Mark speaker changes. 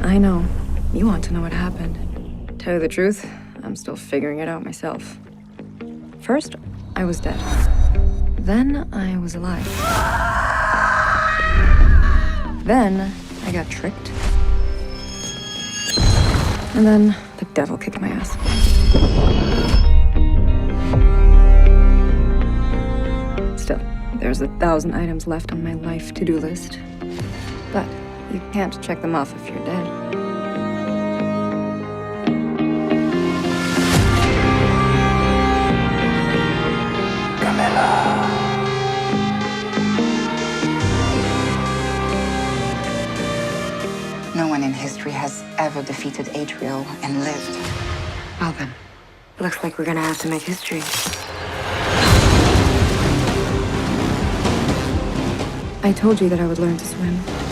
Speaker 1: I know. You want to know what happened. Tell you the truth, I'm still figuring it out myself. First, I was dead. Then I was alive. Then I got tricked. And then the devil kicked my ass. Still, there's 1,000 items left on my life to-do list. But you can't check them off if you're dead.
Speaker 2: No one in history has ever defeated Adriel and lived.
Speaker 3: Well then, looks like we're gonna have to make history.
Speaker 1: I told you that I would learn to swim.